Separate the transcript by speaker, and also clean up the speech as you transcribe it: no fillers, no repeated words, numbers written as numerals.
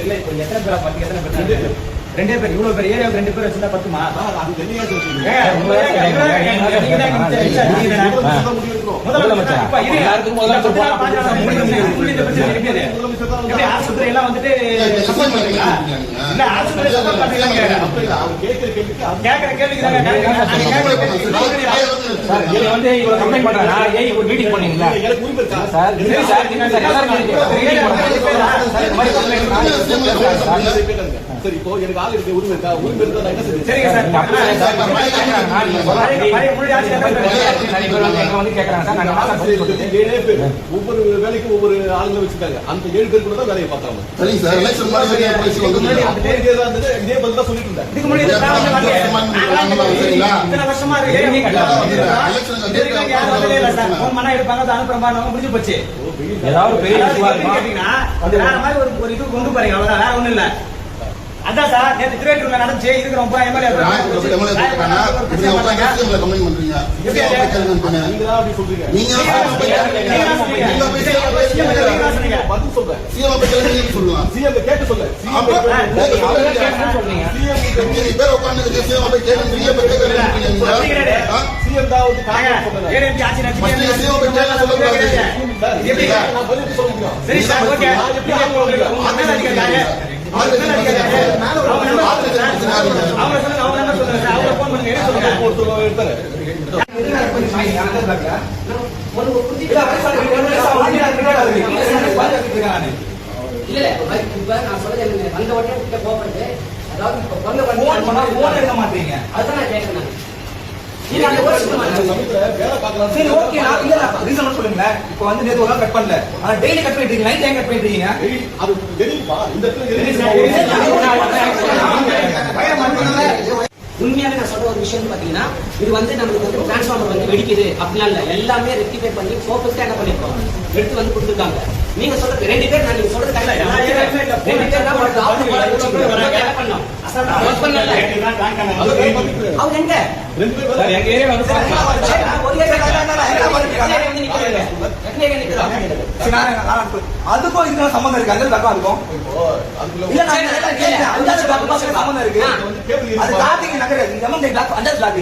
Speaker 1: இல்ல இப்போ எத்தனை பேரா பாத்தீங்க? எத்தனை பேர்? 2 பேர். இவ்வளவு பேர் ஏரியா 2 பேர் வச்சிருந்தா பத்துமா? அது தெரியாத சொல்றீங்க. முதலமைச்சர் இப்ப இது எல்லாருக்கும் முதலமைச்சர் ஆஸ்பத்திரி எல்லாம் வந்துட்டு சப்போர்ட் பண்றீங்களா? இல்ல ஆஸ்பத்திரி சப்போர்ட் பண்றீங்க. கேக்குற கேள்விக்கு தாங்க சார் நீங்க வந்து இவ்வளவு கம்ப்ளைண்ட் பண்றாங்க. ஏய் ஒரு மீட்டிங் பண்ணீங்களா? எனக்கு உரிமை இருக்கா சார்? சரி சார் நீங்க சார் எல்லாரும் சரி இப்போ எனக்கு ஆள் இருக்கு உரிமை இருக்கா? உரிமை இருந்தா நான் என்ன செய்ய? சரிங்க சார் வந்து கேக்குறாங்க சார். நாங்க 7 பேர் ஒவ்வொரு வேலைக்கும் ஒவ்வொரு ஆளுங்களை வச்சிருக்காங்க. அந்த 7 பேர் கூட தான் வேலையை பார்த்தாங்க. சரிங்க சார் எலெக்ஷன் மாதிரி போலீஸ் வந்து இதே பதில் தான் சொல்லிட்டு இருந்தாங்க. இதுக்கு முன்னாடி இத்தனை வருஷமா மன எடுப்பாங்க அனுப்புறமா முடிஞ்சு போச்சு. ஏதாவது பெரிய கேட்டீங்கன்னா ஒரு இது கொண்டு போறீங்க அவ்வளவுதான், வேற ஒண்ணும் இல்ல. அதான் சார் நேற்று திருவேற்றூர்ல நடந்துச்சு. இருக்கிற எம்எல்ஏ சரி சார் ஓகே எடுக்க மாட்டீங்க. அதுதான் நான் கேட்கிறேன். சொல்லுங்க. இப்ப வந்து நேத்து ஒரு நாள் கட் பண்ணல, ஆனா டெய்லி கட் பண்ணிட்டு நைட் ஏன் கட் பண்ணிட்டு இருக்கீங்க?
Speaker 2: உண்மையாக நான் சொல்ற ஒரு விஷயம் பாத்தீங்கன்னா, இது வந்து நம்மளுக்கு வந்து டிரான்ஸ்ஃபார்மர் வந்து வெடிக்குது அப்படிலாம் இல்ல. எல்லாமே ரெக்டிஃபை பண்ணி ஃபோக்கஸ்டா என்ன பண்ணிருக்கோம் எடுத்து வந்து கொடுத்துருக்காங்க. நீங்க சொல்றது 2 பேர் நான் நீங்க சொல்றது கரெக்ட். 2 பேர் தான் ஒரு ஆப்ஷன் பண்ணோம். ஒர்க் பண்ணல அவங்க எங்க 2 பேர் சார் எங்க ஏரியா வந்து ஒரு
Speaker 1: அதுக்கும் இதுக்கு சம்பந்தம் இருக்கு. அந்த தக்கம் இருக்கும் இல்ல சம்பந்தம் இருக்கு. அது காட்டிங்க நகர் அந்த பிளாக்